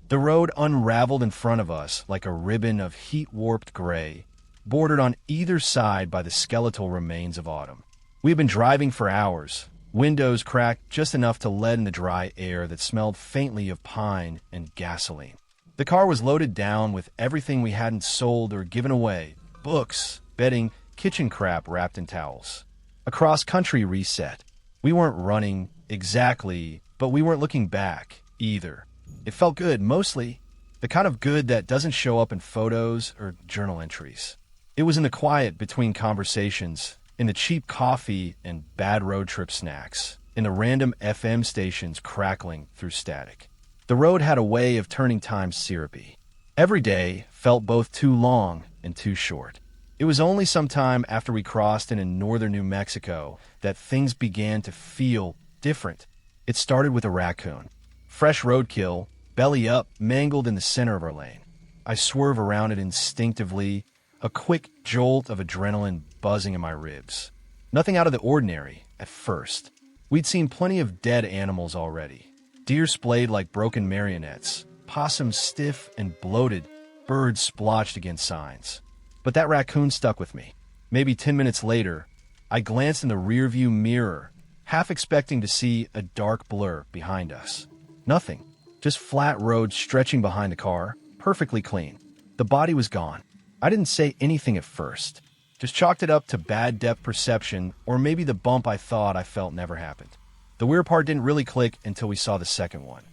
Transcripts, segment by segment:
The road unraveled in front of us like a ribbon of heat-warped gray, bordered on either side by the skeletal remains of autumn. We had been driving for hours, windows cracked just enough to let in the dry air that smelled faintly of pine and gasoline. The car was loaded down with everything we hadn't sold or given away: books, bedding, kitchen crap wrapped in towels. A cross-country reset. We weren't running, exactly, but we weren't looking back, either. It felt good, mostly. The kind of good that doesn't show up in photos or journal entries. It was in the quiet between conversations, in the cheap coffee and bad road trip snacks, in the random FM stations crackling through static. The road had a way of turning time syrupy. Every day felt both too long and too short. It was only sometime after we crossed in northern New Mexico that things began to feel different. It started with a raccoon. Fresh roadkill, belly up, mangled in the center of our lane. I swerve around it instinctively, a quick jolt of adrenaline buzzing in my ribs. Nothing out of the ordinary, at first. We'd seen plenty of dead animals already. Deer splayed like broken marionettes, possums stiff and bloated, birds splotched against signs. But that raccoon stuck with me. Maybe 10 minutes later, I glanced in the rearview mirror, half expecting to see a dark blur behind us. Nothing. Just flat road stretching behind the car, perfectly clean. The body was gone. I didn't say anything at first. Just chalked it up to bad depth perception, or maybe the bump I thought I felt never happened. The weird part didn't really click until we saw the second one.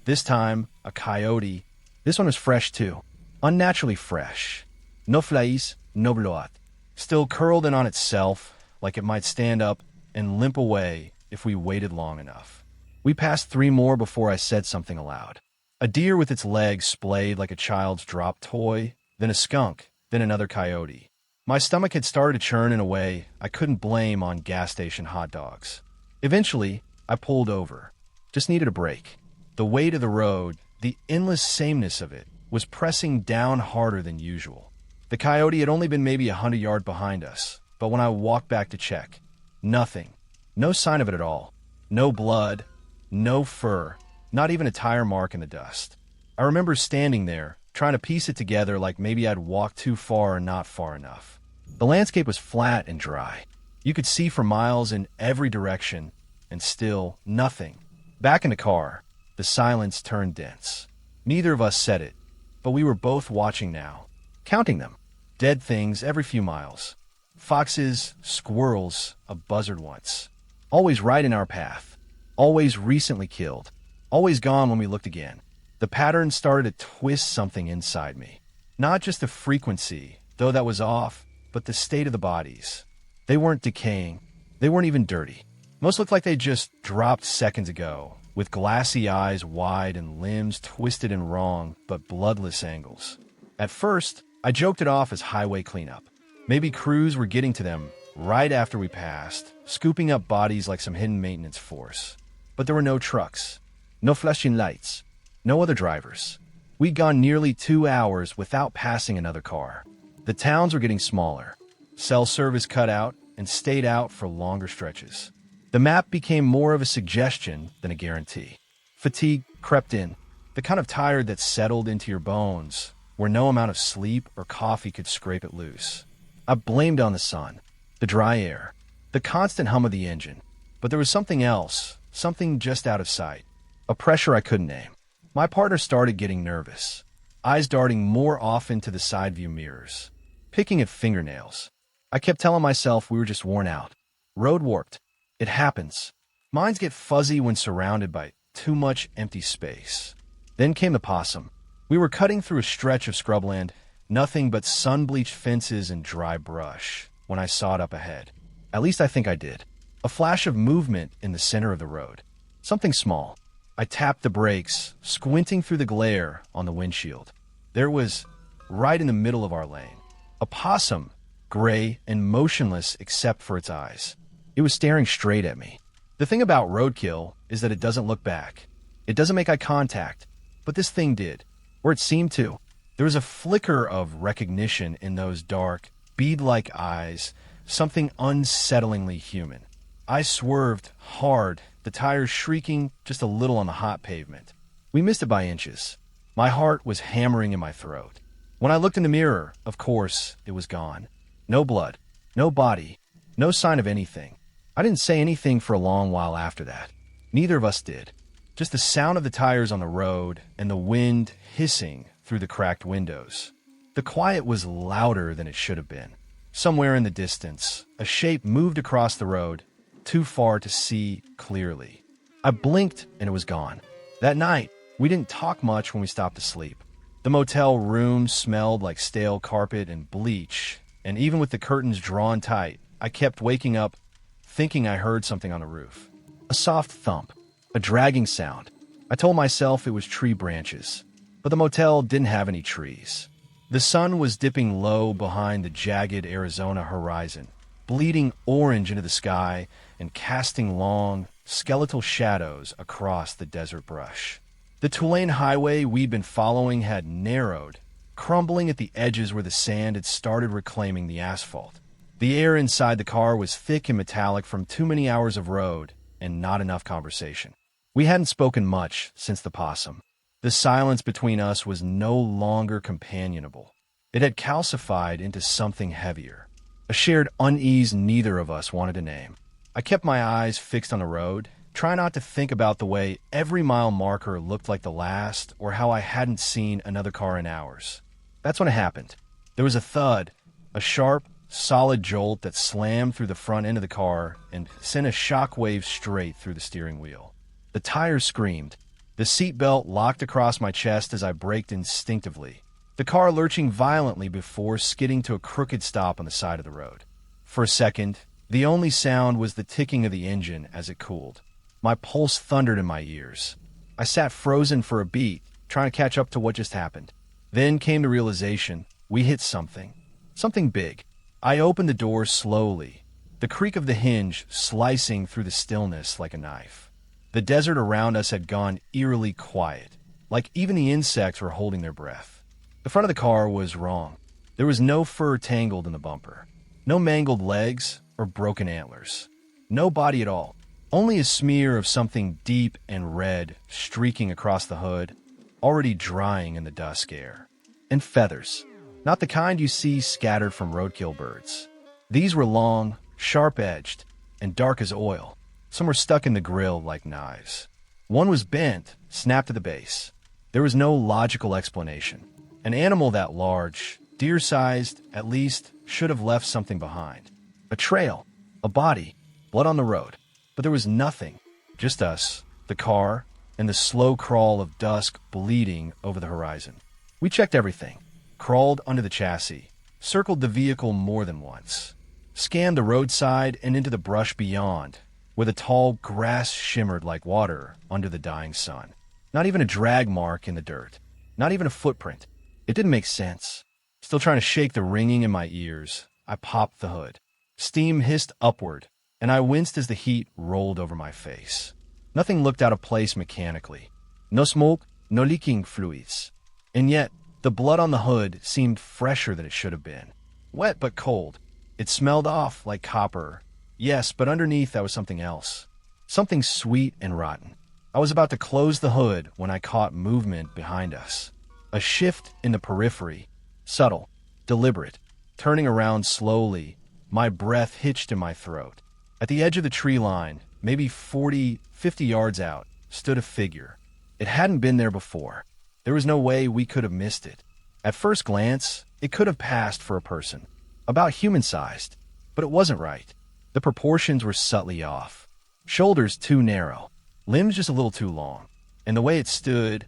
This time, a coyote. This one was fresh too. Unnaturally fresh. No flies, no blood. Still curled in on itself, like it might stand up and limp away if we waited long enough. We passed 3 more before I said something aloud. A deer with its legs splayed like a child's dropped toy, then a skunk, then another coyote. My stomach had started to churn in a way I couldn't blame on gas station hot dogs. Eventually, I pulled over. Just needed a break. The weight of the road, the endless sameness of it, was pressing down harder than usual. The coyote had only been maybe 100 yards behind us, but when I walked back to check, nothing. No sign of it at all. No blood, no fur, not even a tire mark in the dust. I remember standing there, trying to piece it together like maybe I'd walked too far or not far enough. The landscape was flat and dry. You could see for miles in every direction, and still nothing. Back in the car, the silence turned dense. Neither of us said it, but we were both watching now, counting them. Dead things every few miles. Foxes, squirrels, a buzzard once. Always right in our path. Always recently killed. Always gone when we looked again. The pattern started to twist something inside me. Not just the frequency, though that was off, but the state of the bodies. They weren't decaying. They weren't even dirty. Most looked like they just dropped seconds ago, with glassy eyes wide and limbs twisted in wrong but bloodless angles. At first, I joked it off as highway cleanup. Maybe crews were getting to them right after we passed, scooping up bodies like some hidden maintenance force. But there were no trucks, no flashing lights, no other drivers. We'd gone nearly 2 hours without passing another car. The towns were getting smaller. Cell service cut out and stayed out for longer stretches. The map became more of a suggestion than a guarantee. Fatigue crept in, the kind of tired that settled into your bones, where no amount of sleep or coffee could scrape it loose. I blamed on the sun, the dry air, the constant hum of the engine. But there was something else, something just out of sight, a pressure I couldn't name. My partner started getting nervous, eyes darting more often to the side view mirrors, picking at fingernails. I kept telling myself we were just worn out, road warped. It happens. Minds get fuzzy when surrounded by too much empty space. Then came the possum. We were cutting through a stretch of scrubland, nothing but sun-bleached fences and dry brush, when I saw it up ahead. At least I think I did. A flash of movement in the center of the road. Something small. I tapped the brakes, squinting through the glare on the windshield. There it was, right in the middle of our lane. A possum, gray and motionless except for its eyes. It was staring straight at me. The thing about roadkill is that it doesn't look back. It doesn't make eye contact. But this thing did, or it seemed to. There was a flicker of recognition in those dark, bead-like eyes, something unsettlingly human. I swerved hard, the tires shrieking just a little on the hot pavement. We missed it by inches. My heart was hammering in my throat. When I looked in the mirror, of course, it was gone. No blood, no body, no sign of anything. I didn't say anything for a long while after that. Neither of us did. Just the sound of the tires on the road and the wind hissing through the cracked windows. The quiet was louder than it should have been. Somewhere in the distance, a shape moved across the road, too far to see clearly. I blinked and it was gone. That night, we didn't talk much when we stopped to sleep. The motel room smelled like stale carpet and bleach, and even with the curtains drawn tight, I kept waking up thinking I heard something on the roof. A soft thump, a dragging sound. I told myself it was tree branches, but the motel didn't have any trees. The sun was dipping low behind the jagged Arizona horizon, bleeding orange into the sky and casting long, skeletal shadows across the desert brush. The Tulane highway we'd been following had narrowed, crumbling at the edges where the sand had started reclaiming the asphalt. The air inside the car was thick and metallic from too many hours of road and not enough conversation. We hadn't spoken much since the possum. The silence between us was no longer companionable. It had calcified into something heavier, a shared unease neither of us wanted to name. I kept my eyes fixed on the road, trying not to think about the way every mile marker looked like the last or how I hadn't seen another car in hours. That's when it happened. There was a thud, a sharp, solid jolt that slammed through the front end of the car and sent a shockwave straight through the steering wheel. The tires screamed. The seatbelt locked across my chest as I braked instinctively, the car lurching violently before skidding to a crooked stop on the side of the road. For a second, the only sound was the ticking of the engine as it cooled. My pulse thundered in my ears. I sat frozen for a beat, trying to catch up to what just happened. Then came the realization we hit something. Something big. I opened the door slowly, the creak of the hinge slicing through the stillness like a knife. The desert around us had gone eerily quiet, like even the insects were holding their breath. The front of the car was wrong. There was no fur tangled in the bumper, no mangled legs or broken antlers, no body at all, only a smear of something deep and red streaking across the hood, already drying in the dusk air. And feathers. Not the kind you see scattered from roadkill birds. These were long, sharp-edged, and dark as oil. Some were stuck in the grill like knives. One was bent, snapped at the base. There was no logical explanation. An animal that large, deer-sized, at least, should have left something behind. A trail, a body, blood on the road. But there was nothing. Just us, the car, and the slow crawl of dusk bleeding over the horizon. We checked everything. Crawled under the chassis, circled the vehicle more than once, scanned the roadside and into the brush beyond, where the tall grass shimmered like water under the dying sun. Not even a drag mark in the dirt, not even a footprint. It didn't make sense. Still trying to shake the ringing in my ears, I popped the hood. Steam hissed upward, and I winced as the heat rolled over my face. Nothing looked out of place mechanically. No smoke, no leaking fluids. And yet, the blood on the hood seemed fresher than it should have been. Wet but cold. It smelled off like copper. Yes, but underneath that was something else. Something sweet and rotten. I was about to close the hood when I caught movement behind us. A shift in the periphery. Subtle, deliberate. Turning around slowly, my breath hitched in my throat. At the edge of the tree line, maybe 40, 50 yards out, stood a figure. It hadn't been there before. There was no way we could have missed it. At first glance, it could have passed for a person, about human-sized, but it wasn't right. The proportions were subtly off. Shoulders too narrow, limbs just a little too long, and the way it stood,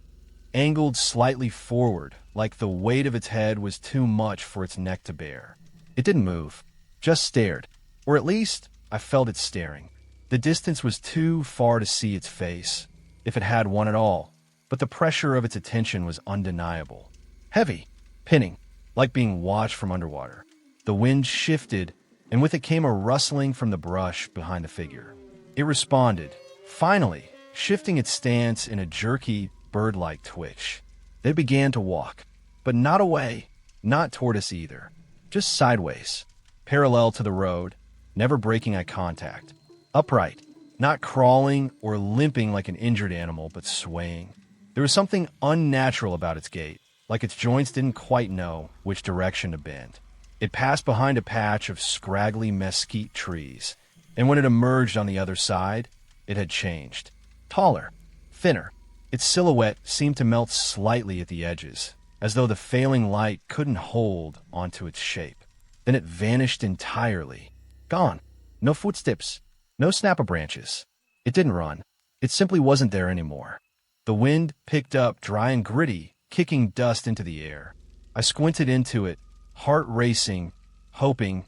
angled slightly forward, like the weight of its head was too much for its neck to bear. It didn't move, just stared, or at least I felt it staring. The distance was too far to see its face, if it had one at all. But the pressure of its attention was undeniable. Heavy, pinning, like being watched from underwater. The wind shifted, and with it came a rustling from the brush behind the figure. It responded, finally, shifting its stance in a jerky, bird-like twitch. They began to walk, but not away, not toward us either. Just sideways, parallel to the road, never breaking eye contact. Upright, not crawling or limping like an injured animal, but swaying. There was something unnatural about its gait, like its joints didn't quite know which direction to bend. It passed behind a patch of scraggly mesquite trees, and when it emerged on the other side, it had changed. Taller, thinner. Its silhouette seemed to melt slightly at the edges, as though the failing light couldn't hold onto its shape. Then it vanished entirely. Gone. No footsteps. No snap of branches. It didn't run. It simply wasn't there anymore. The wind picked up dry and gritty, kicking dust into the air. I squinted into it, heart racing, hoping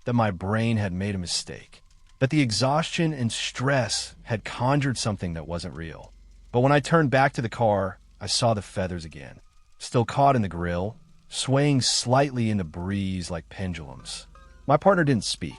that my brain had made a mistake, that the exhaustion and stress had conjured something that wasn't real. But when I turned back to the car, I saw the feathers again, still caught in the grill, swaying slightly in the breeze like pendulums. My partner didn't speak.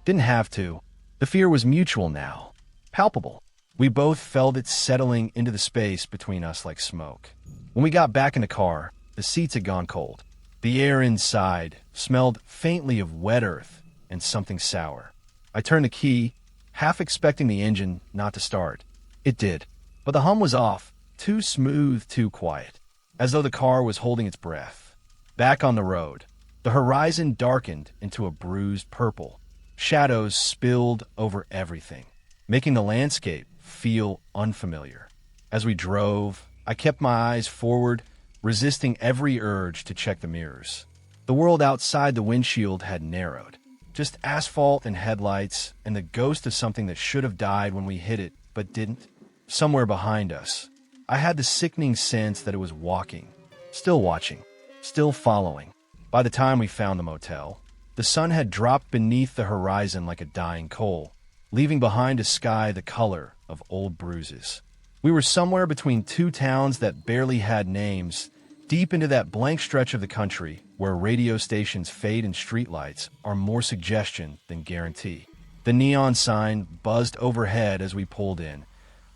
Didn't have to. The fear was mutual now, palpable. We both felt it settling into the space between us like smoke. When we got back in the car, the seats had gone cold. The air inside smelled faintly of wet earth and something sour. I turned the key, half expecting the engine not to start. It did, but the hum was off, too smooth, too quiet, as though the car was holding its breath. Back on the road, the horizon darkened into a bruised purple. Shadows spilled over everything, making the landscape feel unfamiliar. As we drove, I kept my eyes forward, resisting every urge to check the mirrors. The world outside the windshield had narrowed. Just asphalt and headlights, and the ghost of something that should have died when we hit it, but didn't. Somewhere behind us, I had the sickening sense that it was walking, still watching, still following. By the time we found the motel, the sun had dropped beneath the horizon like a dying coal, leaving behind a sky the color of old bruises. We were somewhere between two towns that barely had names, deep into that blank stretch of the country where radio stations fade and streetlights are more suggestion than guarantee. The neon sign buzzed overhead as we pulled in,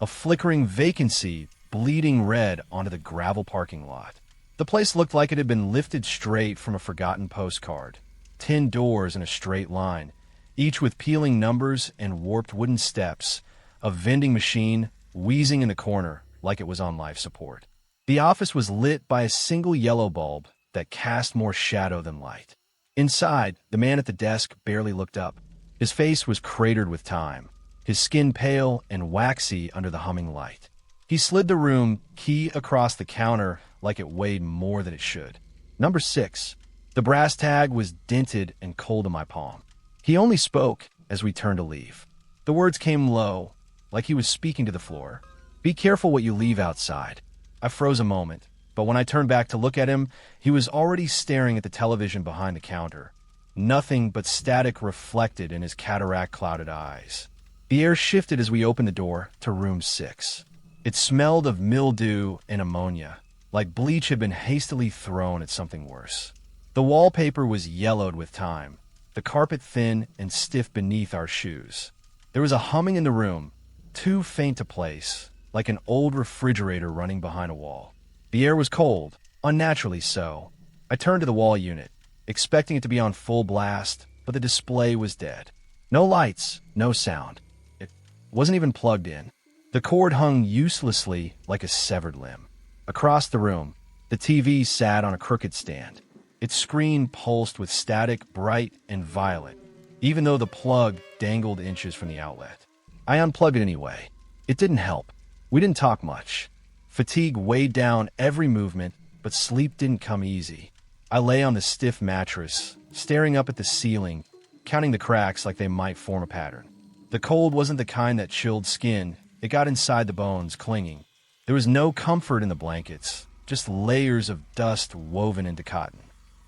a flickering vacancy bleeding red onto the gravel parking lot. The place looked like it had been lifted straight from a forgotten postcard. 10 doors in a straight line, each with peeling numbers and warped wooden steps, a vending machine wheezing in the corner like it was on life support. The office was lit by a single yellow bulb that cast more shadow than light. Inside, the man at the desk barely looked up. His face was cratered with time, his skin pale and waxy under the humming light. He slid the room key across the counter like it weighed more than it should. Number 6. The brass tag was dented and cold in my palm. He only spoke as we turned to leave. The words came low, like he was speaking to the floor. Be careful what you leave outside. I froze a moment, but when I turned back to look at him, he was already staring at the television behind the counter. Nothing but static reflected in his cataract-clouded eyes. The air shifted as we opened the door to room 6. It smelled of mildew and ammonia, like bleach had been hastily thrown at something worse. The wallpaper was yellowed with time, the carpet thin and stiff beneath our shoes. There was a humming in the room, too faint to place, like an old refrigerator running behind a wall. The air was cold, unnaturally so. I turned to the wall unit, expecting it to be on full blast, but the display was dead. No lights, no sound. It wasn't even plugged in. The cord hung uselessly like a severed limb. Across the room, the TV sat on a crooked stand. Its screen pulsed with static, bright and violet, even though the plug dangled inches from the outlet. I unplugged it anyway. It didn't help. We didn't talk much. Fatigue weighed down every movement, but sleep didn't come easy. I lay on the stiff mattress, staring up at the ceiling, counting the cracks like they might form a pattern. The cold wasn't the kind that chilled skin. It got inside the bones, clinging. There was no comfort in the blankets, just layers of dust woven into cotton.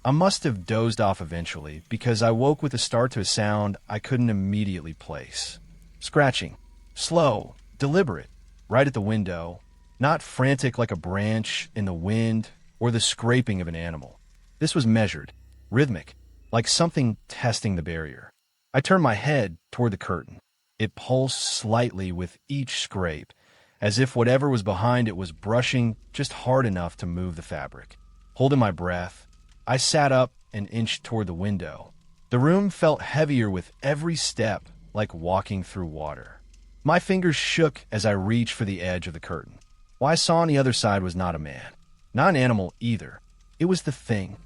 I must have dozed off eventually, because I woke with a start to a sound I couldn't immediately place. Scratching. Slow, deliberate, right at the window, not frantic like a branch in the wind or the scraping of an animal. This was measured, rhythmic, like something testing the barrier. I turned my head toward the curtain. It pulsed slightly with each scrape, as if whatever was behind it was brushing just hard enough to move the fabric. Holding my breath, I sat up and inched toward the window. The room felt heavier with every step, like walking through water. My fingers shook as I reached for the edge of the curtain. What I saw on the other side was not a man, not an animal either. It was the thing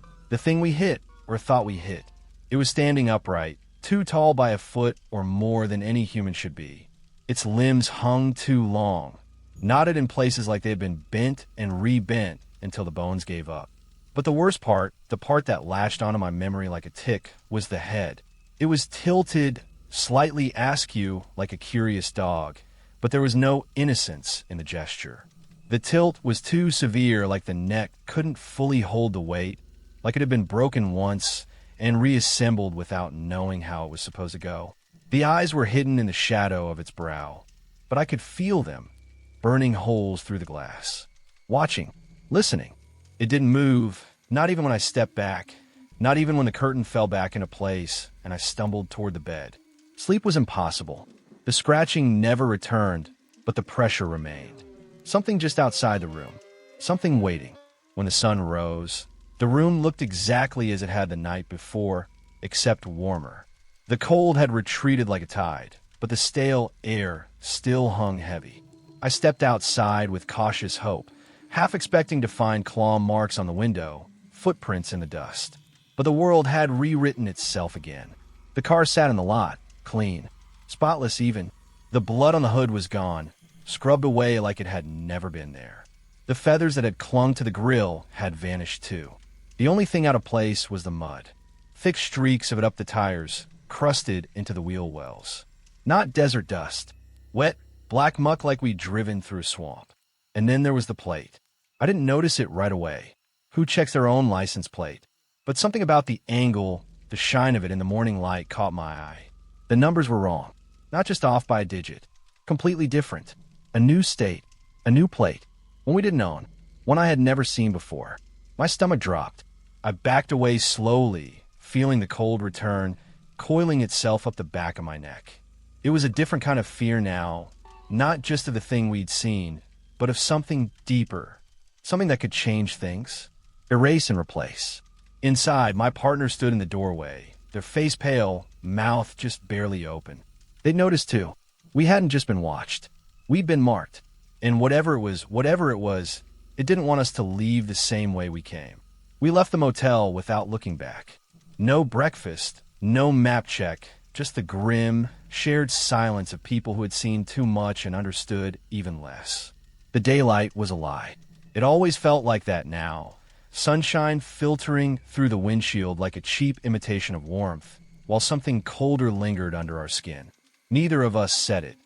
we hit or thought we hit. It was standing upright, too tall by a foot or more than any human should be. Its limbs hung too long, knotted in places like they had been bent and rebent until the bones gave up. But the worst part, the part that lashed onto my memory like a tick, was the head. It was tilted slightly askew like a curious dog, but there was no innocence in the gesture. The tilt was too severe, like the neck couldn't fully hold the weight, like it had been broken once and reassembled without knowing how it was supposed to go. The eyes were hidden in the shadow of its brow, but I could feel them, burning holes through the glass. Watching, listening. It didn't move, not even when I stepped back, not even when the curtain fell back into place and I stumbled toward the bed. Sleep was impossible. The scratching never returned, but the pressure remained. Something just outside the room. Something waiting. When the sun rose, the room looked exactly as it had the night before, except warmer. The cold had retreated like a tide, but the stale air still hung heavy. I stepped outside with cautious hope, half expecting to find claw marks on the window, footprints in the dust. But the world had rewritten itself again. The car sat in the lot, clean, spotless even. The blood on the hood was gone, scrubbed away like it had never been there. The feathers that had clung to the grill had vanished too. The only thing out of place was the mud. Thick streaks of it up the tires, crusted into the wheel wells. Not desert dust. Wet, black muck like we'd driven through a swamp. And then there was the plate. I didn't notice it right away. Who checks their own license plate? But something about the angle, the shine of it in the morning light caught my eye. The numbers were wrong. Not just off by a digit. Completely different. A new state. A new plate. One we didn't own. One I had never seen before. My stomach dropped. I backed away slowly, feeling the cold return, coiling itself up the back of my neck. It was a different kind of fear now, not just of the thing we'd seen, but of something deeper, something that could change things, erase and replace. Inside, my partner stood in the doorway, their face pale, mouth just barely open. They'd noticed too. We hadn't just been watched. We'd been marked. And whatever it was, it didn't want us to leave the same way we came. We left the motel without looking back. No breakfast, no map check, just the grim, shared silence of people who had seen too much and understood even less. The daylight was a lie. It always felt like that now. Sunshine filtering through the windshield like a cheap imitation of warmth, while something colder lingered under our skin. Neither of us said it,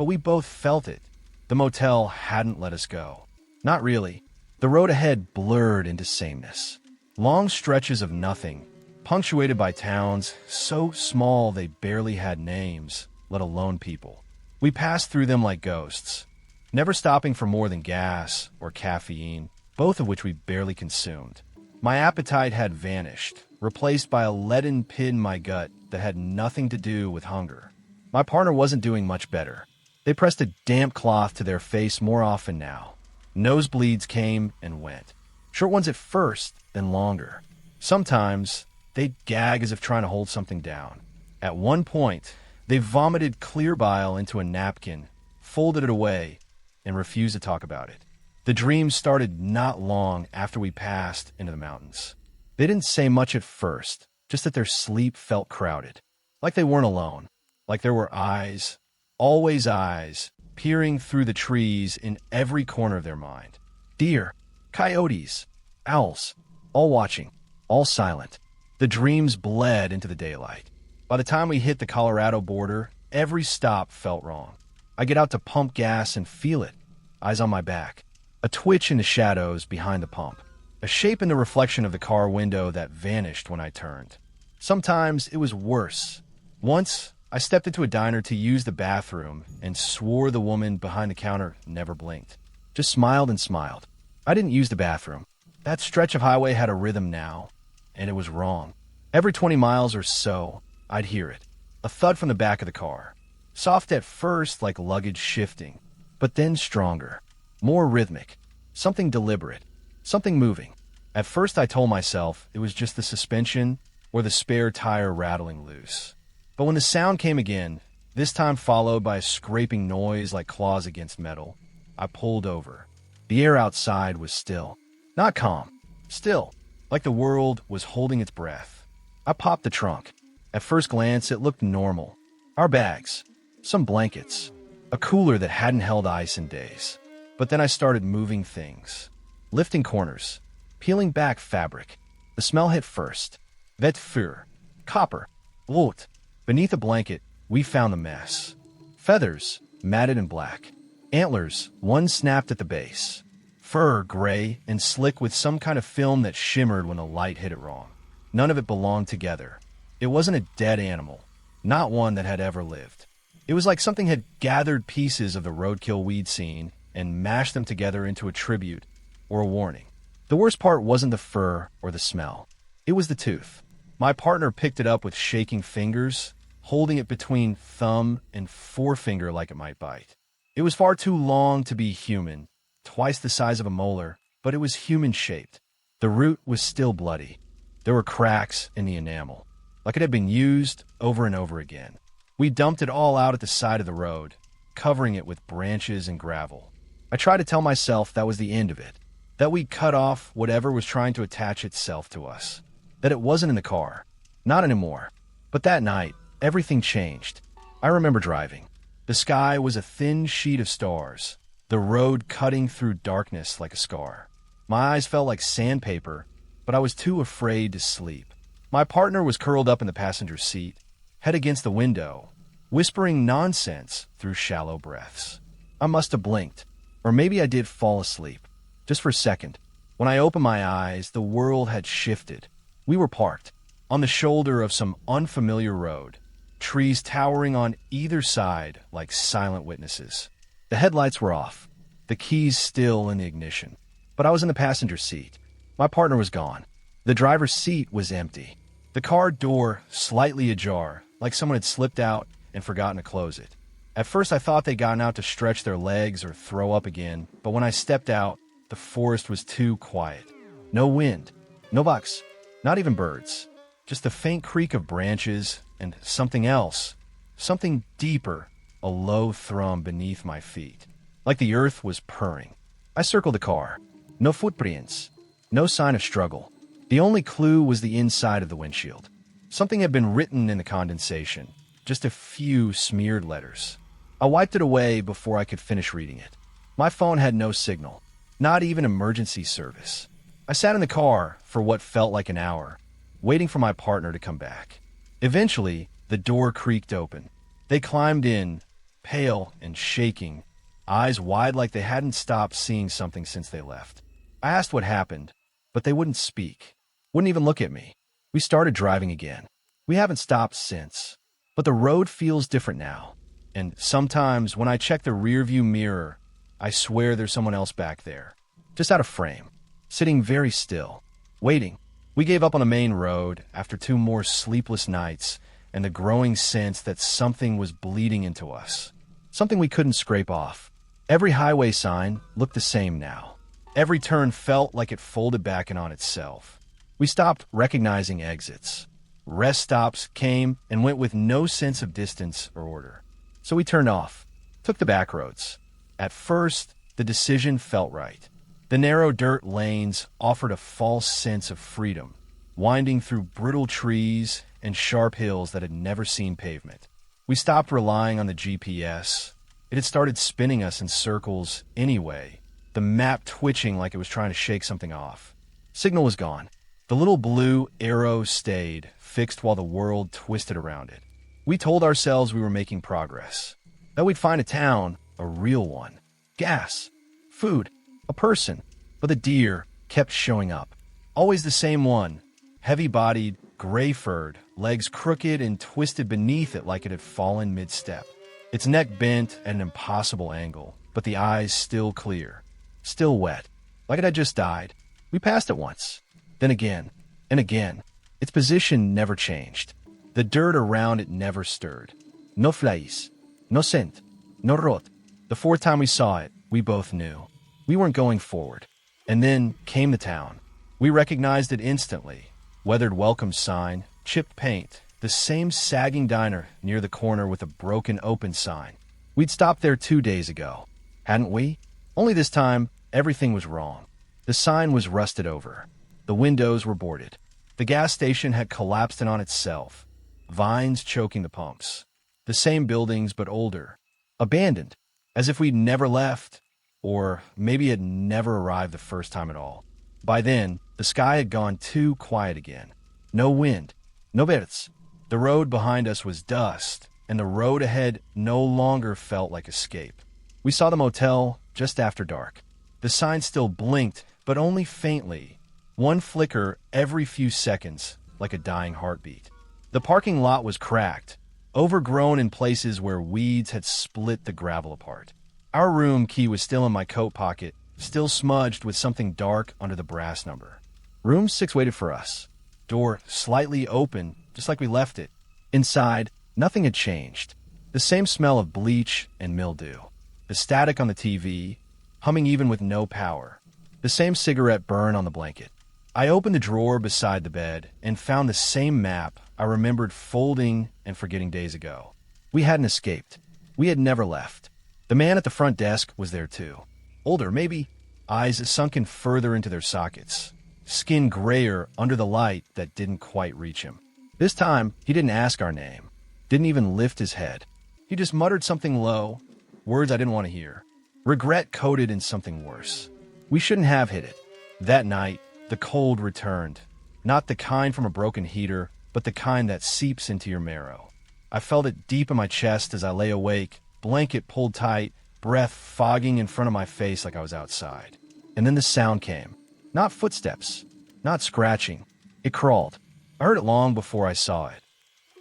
but we both felt it. The motel hadn't let us go. Not really. The road ahead blurred into sameness. Long stretches of nothing, punctuated by towns so small they barely had names, let alone people. We passed through them like ghosts, never stopping for more than gas or caffeine, both of which we barely consumed. My appetite had vanished, replaced by a leaden pit in my gut that had nothing to do with hunger. My partner wasn't doing much better. They pressed a damp cloth to their face more often now. Nosebleeds came and went. Short ones at first, then longer. Sometimes, they'd gag as if trying to hold something down. At one point, they vomited clear bile into a napkin, folded it away, and refused to talk about it. The dreams started not long after we passed into the mountains. They didn't say much at first, just that their sleep felt crowded. Like they weren't alone. Like there were eyes, always eyes, peering through the trees in every corner of their mind. Deer, coyotes, owls, all watching, all silent. The dreams bled into the daylight. By the time we hit the Colorado border, every stop felt wrong. I get out to pump gas and feel it, eyes on my back. A twitch in the shadows behind the pump. A shape in the reflection of the car window that vanished when I turned. Sometimes it was worse. Once, I stepped into a diner to use the bathroom and swore the woman behind the counter never blinked. Just smiled and smiled. I didn't use the bathroom. That stretch of highway had a rhythm now, and it was wrong. Every 20 miles or so, I'd hear it. A thud from the back of the car. Soft at first, like luggage shifting, but then stronger. More rhythmic. Something deliberate. Something moving. At first I told myself it was just the suspension or the spare tire rattling loose. But when the sound came again, this time followed by a scraping noise like claws against metal, I pulled over. The air outside was still. Not calm. Still. Like the world was holding its breath. I popped the trunk. At first glance, it looked normal. Our bags. Some blankets. A cooler that hadn't held ice in days. But then I started moving things. Lifting corners. Peeling back fabric. The smell hit first. Vet fur. Copper. Rot. Beneath a blanket, we found the mess. Feathers, matted and black. Antlers, one snapped at the base. Fur, gray and slick with some kind of film that shimmered when the light hit it wrong. None of it belonged together. It wasn't a dead animal. Not one that had ever lived. It was like something had gathered pieces of the roadkill we'd seen and mashed them together into a tribute or a warning. The worst part wasn't the fur or the smell. It was the tooth. My partner picked it up with shaking fingers, holding it between thumb and forefinger like it might bite. It was far too long to be human, twice the size of a molar, but it was human-shaped. The root was still bloody. There were cracks in the enamel, like it had been used over and over again. We dumped it all out at the side of the road, covering it with branches and gravel. I tried to tell myself that was the end of it, that we'd cut off whatever was trying to attach itself to us, that it wasn't in the car, not anymore. But that night, everything changed. I remember driving. The sky was a thin sheet of stars, the road cutting through darkness like a scar. My eyes felt like sandpaper, but I was too afraid to sleep. My partner was curled up in the passenger seat, head against the window, whispering nonsense through shallow breaths. I must have blinked, or maybe I did fall asleep. Just for a second. When I opened my eyes, the world had shifted. We were parked on the shoulder of some unfamiliar road, trees towering on either side like silent witnesses. The headlights were off, the keys still in the ignition. But I was in the passenger seat. My partner was gone. The driver's seat was empty. The car door slightly ajar, like someone had slipped out and forgotten to close it. At first I thought they'd gotten out to stretch their legs or throw up again, but when I stepped out, the forest was too quiet. No wind, no bugs, not even birds. Just the faint creak of branches and something else, something deeper, a low thrum beneath my feet. Like the earth was purring. I circled the car. No footprints, no sign of struggle. The only clue was the inside of the windshield. Something had been written in the condensation, just a few smeared letters. I wiped it away before I could finish reading it. My phone had no signal, not even emergency service. I sat in the car for what felt like an hour, waiting for my partner to come back. Eventually, the door creaked open. They climbed in, pale and shaking, eyes wide like they hadn't stopped seeing something since they left. I asked what happened, but they wouldn't speak, wouldn't even look at me. We started driving again. We haven't stopped since, but the road feels different now. And sometimes when I check the rearview mirror, I swear there's someone else back there, just out of frame, sitting very still, waiting. We gave up on the main road after 2 more sleepless nights and the growing sense that something was bleeding into us, something we couldn't scrape off. Every highway sign looked the same now. Every turn felt like it folded back in on itself. We stopped recognizing exits. Rest stops came and went with no sense of distance or order. So we turned off, took the back roads. At first, the decision felt right. The narrow dirt lanes offered a false sense of freedom, winding through brittle trees and sharp hills that had never seen pavement. We stopped relying on the GPS. It had started spinning us in circles anyway, the map twitching like it was trying to shake something off. Signal was gone. The little blue arrow stayed, fixed while the world twisted around it. We told ourselves we were making progress, that we'd find a town, a real one, gas, food, a person, but the deer kept showing up. Always the same one, heavy-bodied, gray-furred, legs crooked and twisted beneath it like it had fallen mid-step. Its neck bent at an impossible angle, but the eyes still clear, still wet, like it had just died. We passed it once, then again, and again. Its position never changed. The dirt around it never stirred. No flies, no scent, no rot. The 4th time we saw it, we both knew. We weren't going forward. And then came the town. We recognized it instantly. Weathered welcome sign, chipped paint, the same sagging diner near the corner with a broken open sign. We'd stopped there 2 days ago, hadn't we? Only this time, everything was wrong. The sign was rusted over. The windows were boarded. The gas station had collapsed in on itself, vines choking the pumps. The same buildings, but older. Abandoned, as if we'd never left, or maybe had never arrived the first time at all. By then, the sky had gone too quiet again. No wind, no birds. The road behind us was dust, and the road ahead no longer felt like escape. We saw the motel just after dark. The sign still blinked, but only faintly. One flicker every few seconds, like a dying heartbeat. The parking lot was cracked, overgrown in places where weeds had split the gravel apart. Our room key was still in my coat pocket, still smudged with something dark under the brass number. Room 6 waited for us. Door slightly open, just like we left it. Inside, nothing had changed. The same smell of bleach and mildew. The static on the TV, humming even with no power. The same cigarette burn on the blanket. I opened the drawer beside the bed and found the same map I remembered folding and forgetting days ago. We hadn't escaped. We had never left. The man at the front desk was there too. Older, maybe, eyes sunken further into their sockets. Skin grayer under the light that didn't quite reach him. This time, he didn't ask our name. Didn't even lift his head. He just muttered something low, words I didn't want to hear. Regret coated in something worse. We shouldn't have hit it. That night, the cold returned. Not the kind from a broken heater, but the kind that seeps into your marrow. I felt it deep in my chest as I lay awake, blanket pulled tight, breath fogging in front of my face like I was outside. And then the sound came. Not footsteps, not scratching. It crawled. I heard it long before I saw it.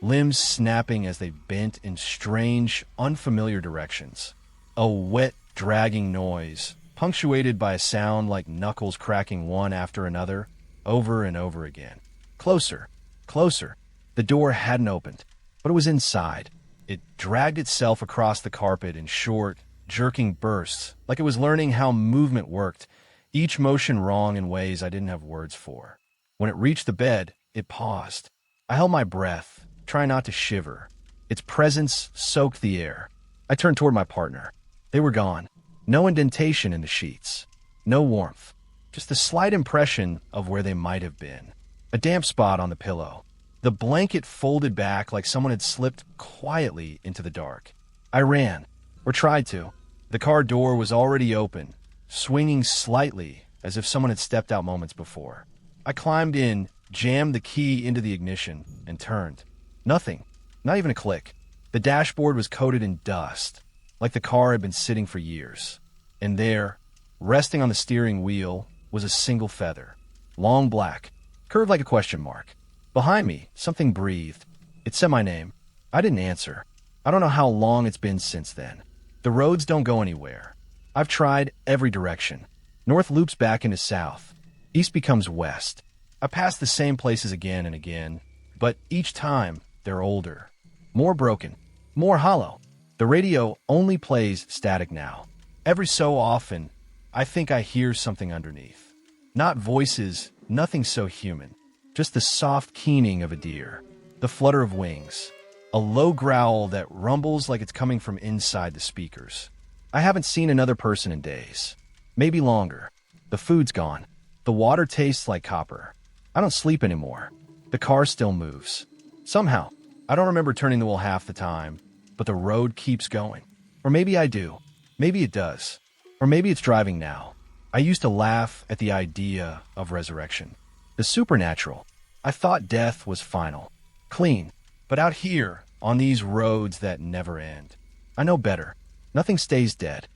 Limbs snapping as they bent in strange, unfamiliar directions. A wet, dragging noise, punctuated by a sound like knuckles cracking one after another, over and over again. Closer, closer. The door hadn't opened, but it was inside. It dragged itself across the carpet in short, jerking bursts, like it was learning how movement worked, each motion wrong in ways I didn't have words for. When it reached the bed, it paused. I held my breath, trying not to shiver. Its presence soaked the air. I turned toward my partner. They were gone. No indentation in the sheets. No warmth. Just a slight impression of where they might have been. A damp spot on the pillow. The blanket folded back like someone had slipped quietly into the dark. I ran, or tried to. The car door was already open, swinging slightly as if someone had stepped out moments before. I climbed in, jammed the key into the ignition, and turned. Nothing. Not even a click. The dashboard was coated in dust, like the car had been sitting for years. And there, resting on the steering wheel, was a single feather. Long black, curved like a question mark. Behind me, something breathed. It said my name. I didn't answer. I don't know how long it's been since then. The roads don't go anywhere. I've tried every direction. North loops back into south. East becomes west. I pass the same places again and again, but each time they're older. More broken. More hollow. The radio only plays static now. Every so often, I think I hear something underneath. Not voices, nothing so human. Just the soft keening of a deer, the flutter of wings, a low growl that rumbles like it's coming from inside the speakers. I haven't seen another person in days. Maybe longer. The food's gone. The water tastes like copper. I don't sleep anymore. The car still moves. Somehow, I don't remember turning the wheel half the time, but the road keeps going. Or maybe I do. Maybe it does. Or maybe it's driving now. I used to laugh at the idea of resurrection. The supernatural. I thought death was final, clean. But out here, on these roads that never end, I know better. Nothing stays dead.